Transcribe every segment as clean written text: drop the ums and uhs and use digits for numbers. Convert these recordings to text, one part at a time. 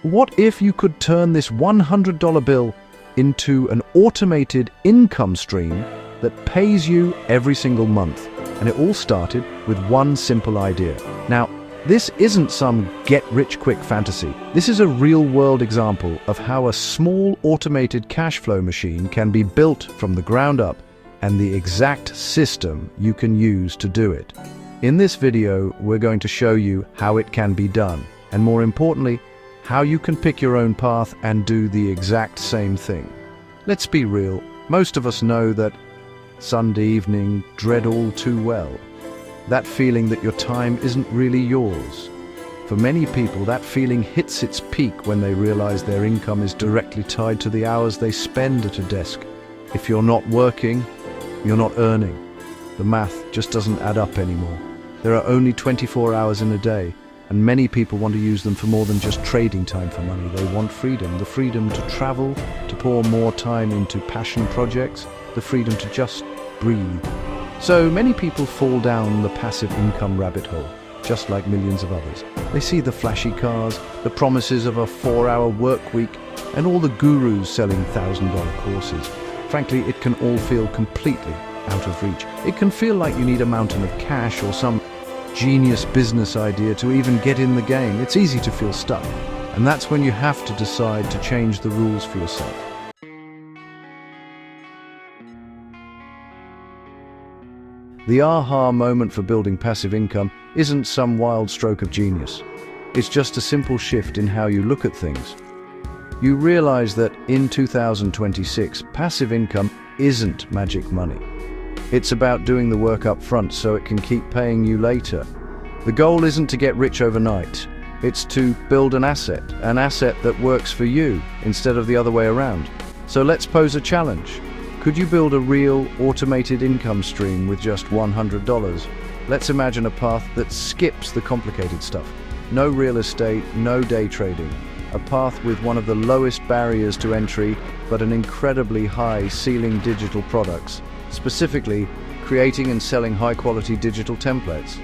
What if you could turn this $100 bill into an automated income stream that pays you every single month? And it all started with one simple idea. Now, this isn't some get-rich-quick fantasy. This is a real-world example of how a small automated cash flow machine can be built from the ground up and the exact system you can use to do it. In this video, we're going to show you how it can be done, and more importantly, how you can pick your own path and do the exact same thing. Let's be real, most of us know that Sunday evening dread all too well. That feeling that your time isn't really yours. For many people, that feeling hits its peak when they realize their income is directly tied to the hours they spend at a desk. If you're not working, you're not earning. The math just doesn't add up anymore. There are only 24 hours in a day, and many people want to use them for more than just trading time for money. They want freedom, the freedom to travel, to pour more time into passion projects, the freedom to just breathe. So many people fall down the passive income rabbit hole, just like millions of others. They see the flashy cars, the promises of a 4-hour work week, and all the gurus selling $1,000 courses. Frankly, it can all feel completely out of reach. It can feel like you need a mountain of cash or some genius business idea to even get in the game. It's easy to feel stuck, and that's when you have to decide to change the rules for yourself. The aha moment for building passive income isn't some wild stroke of genius. It's just a simple shift in how you look at things. You realize that in 2026, passive income isn't magic money. It's about doing the work up front so it can keep paying you later. The goal isn't to get rich overnight. It's to build an asset that works for you instead of the other way around. So let's pose a challenge. Could you build a real automated income stream with just $100? Let's imagine a path that skips the complicated stuff. No real estate, no day trading. A path with one of the lowest barriers to entry, but an incredibly high ceiling digital products, specifically creating and selling high-quality digital templates.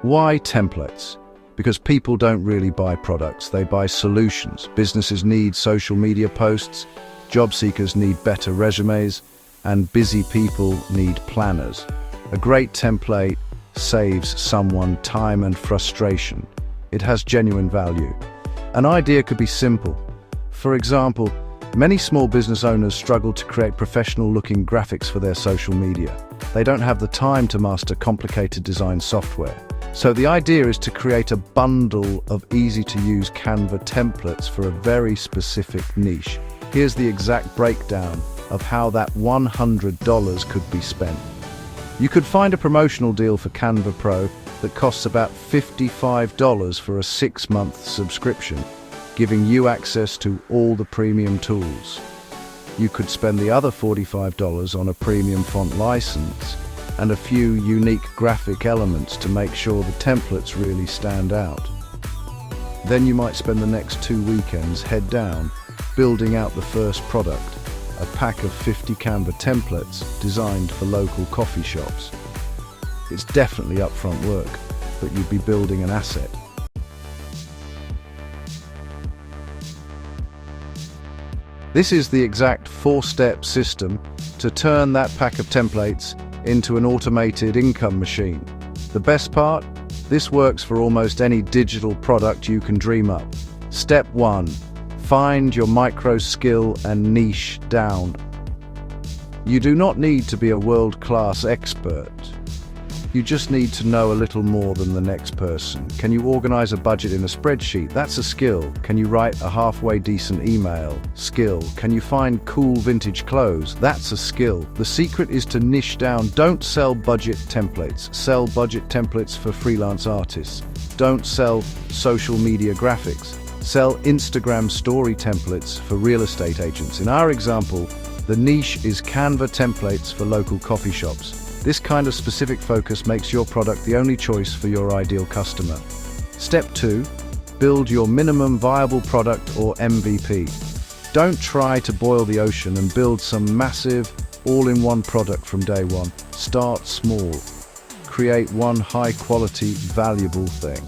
Why templates? Because people don't really buy products, they buy solutions. Businesses need social media posts, job seekers need better resumes, and busy people need planners. A great template saves someone time and frustration. It has genuine value. An idea could be simple. For example, many small business owners struggle to create professional-looking graphics for their social media. They don't have the time to master complicated design software. So the idea is to create a bundle of easy-to-use Canva templates for a very specific niche. Here's the exact breakdown of how that $100 could be spent. You could find a promotional deal for Canva Pro that costs about $55 for a 6-month subscription, giving you access to all the premium tools. You could spend the other $45 on a premium font license and a few unique graphic elements to make sure the templates really stand out. Then you might spend the next 2 weekends head down, building out the first product, a pack of 50 Canva templates designed for local coffee shops. It's definitely upfront work, but you'd be building an asset. This is the exact 4-step system to turn that pack of templates into an automated income machine. The best part? This works for almost any digital product you can dream up. Step 1. Find your micro skill and niche down. You do not need to be a world-class expert. You just need to know a little more than the next person. Can you organize a budget in a spreadsheet? That's a skill. Can you write a halfway decent email? Skill. Can you find cool vintage clothes? That's a skill. The secret is to niche down. Don't sell budget templates. Sell budget templates for freelance artists. Don't sell social media graphics. Sell Instagram story templates for real estate agents. In our example, the niche is Canva templates for local coffee shops. This kind of specific focus makes your product the only choice for your ideal customer. Step 2. Build your minimum viable product or MVP. Don't try to boil the ocean and build some massive, all-in-one product from day one. Start small. create one high-quality, valuable thing.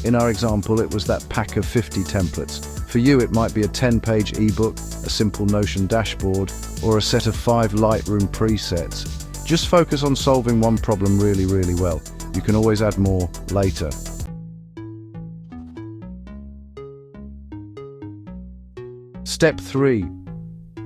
In our example, it was that pack of 50 templates. For you, it might be a 10-page ebook, a simple Notion dashboard, or a set of 5 Lightroom presets. Just focus on solving one problem really, really well. You can always add more later. Step 3.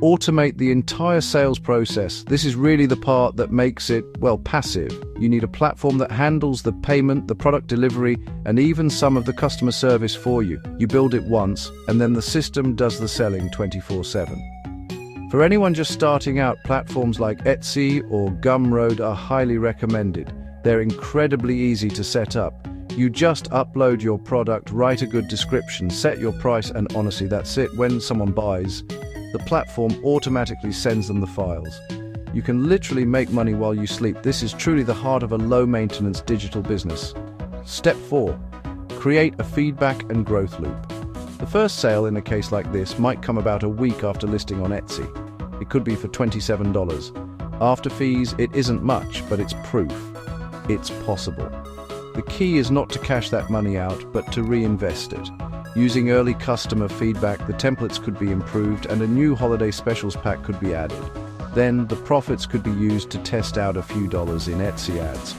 Automate the entire sales process. This is really the part that makes it, well, passive. You need a platform that handles the payment, the product delivery, and even some of the customer service for you. You build it once, and then the system does the selling 24/7. For anyone just starting out, platforms like Etsy or Gumroad are highly recommended. They're incredibly easy to set up. You just upload your product, write a good description, set your price, and honestly, that's it. When someone buys, the platform automatically sends them the files. You can literally make money while you sleep. This is truly the heart of a low-maintenance digital business. Step 4. Create a feedback and growth loop. The first sale in a case like this might come about a week after listing on Etsy. It could be for $27. After fees, it isn't much, but it's proof. It's possible. The key is not to cash that money out, but to reinvest it. Using early customer feedback, the templates could be improved and a new holiday specials pack could be added. Then the profits could be used to test out a few dollars in Etsy ads.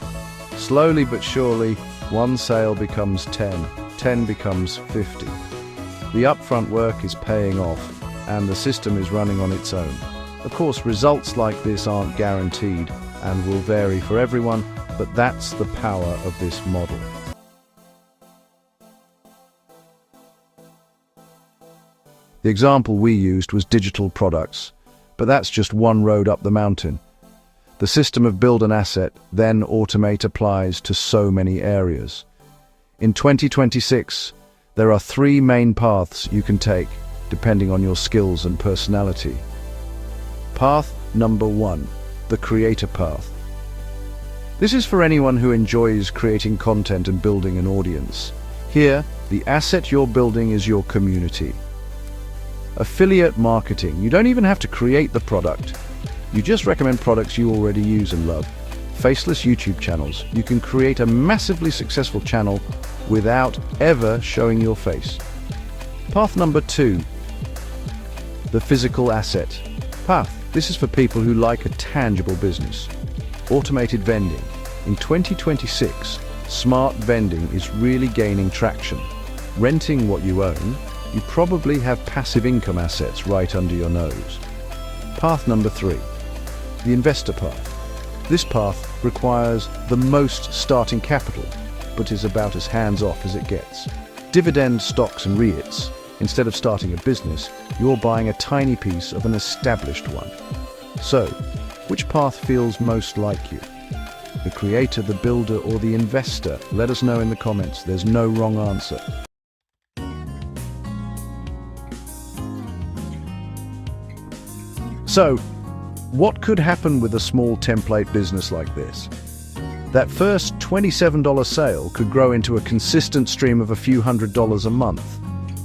Slowly but surely, one sale becomes 10, 10 becomes 50. The upfront work is paying off, and the system is running on its own. Of course, results like this aren't guaranteed and will vary for everyone, but that's the power of this model. The example we used was digital products, but that's just one road up the mountain. The system of build an asset, then automate applies to so many areas. In 2026, there are 3 main paths you can take, depending on your skills and personality. Path number 1, the creator path. This is for anyone who enjoys creating content and building an audience. Here, the asset you're building is your community. Affiliate marketing. You don't even have to create the product. You just recommend products you already use and love. Faceless YouTube channels. You can create a massively successful channel without ever showing your face. Path number 2, the physical asset path. This is for people who like a tangible business. Automated vending. In 2026, smart vending is really gaining traction. Renting what you own, you probably have passive income assets right under your nose. Path number 3, the investor path. This path requires the most starting capital, but is about as hands-off as it gets. Dividend stocks and REITs. Instead of starting a business, you're buying a tiny piece of an established one. So, which path feels most like you? The creator, the builder, or the investor? Let us know in the comments. There's no wrong answer. So, what could happen with a small template business like this? That first $27 sale could grow into a consistent stream of a few $100s a month.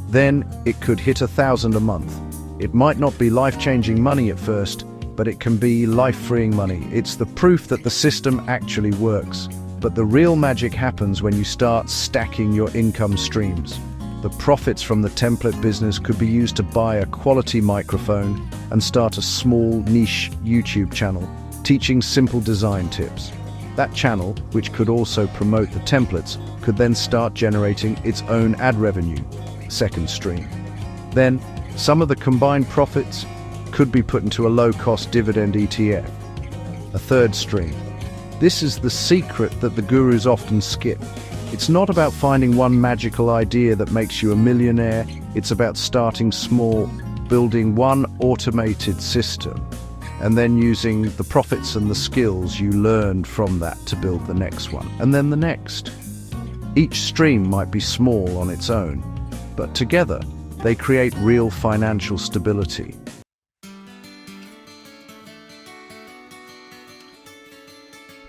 Then it could hit $1,000 a month. It might not be life-changing money at first, but it can be life-freeing money. It's the proof that the system actually works. But the real magic happens when you start stacking your income streams. The profits from the template business could be used to buy a quality microphone and start a small niche YouTube channel teaching simple design tips. That channel, which could also promote the templates, could then start generating its own ad revenue, second stream. Then, some of the combined profits could be put into a low-cost dividend ETF, a third stream. This is the secret that the gurus often skip. It's not about finding one magical idea that makes you a millionaire. It's about starting small, building one automated system, and then using the profits and the skills you learned from that to build the next one, and then the next. Each stream might be small on its own, but together they create real financial stability.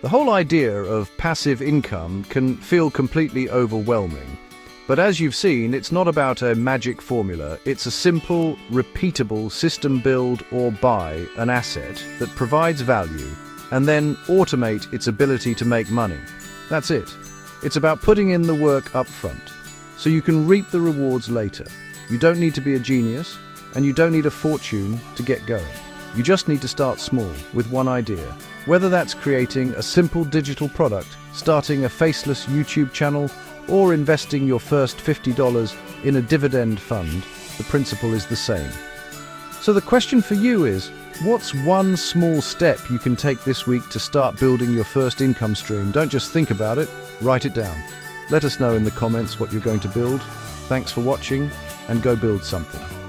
The whole idea of passive income can feel completely overwhelming, but as you've seen, it's not about a magic formula. It's a simple, repeatable system: build or buy an asset that provides value, and then automate its ability to make money. That's it. It's about putting in the work up front, so you can reap the rewards later. You don't need to be a genius, and you don't need a fortune to get going. You just need to start small, with one idea. Whether that's creating a simple digital product, starting a faceless YouTube channel, or investing your first $50 in a dividend fund, the principle is the same. So the question for you is, what's one small step you can take this week to start building your first income stream? Don't just think about it, write it down. Let us know in the comments what you're going to build. Thanks for watching, and go build something.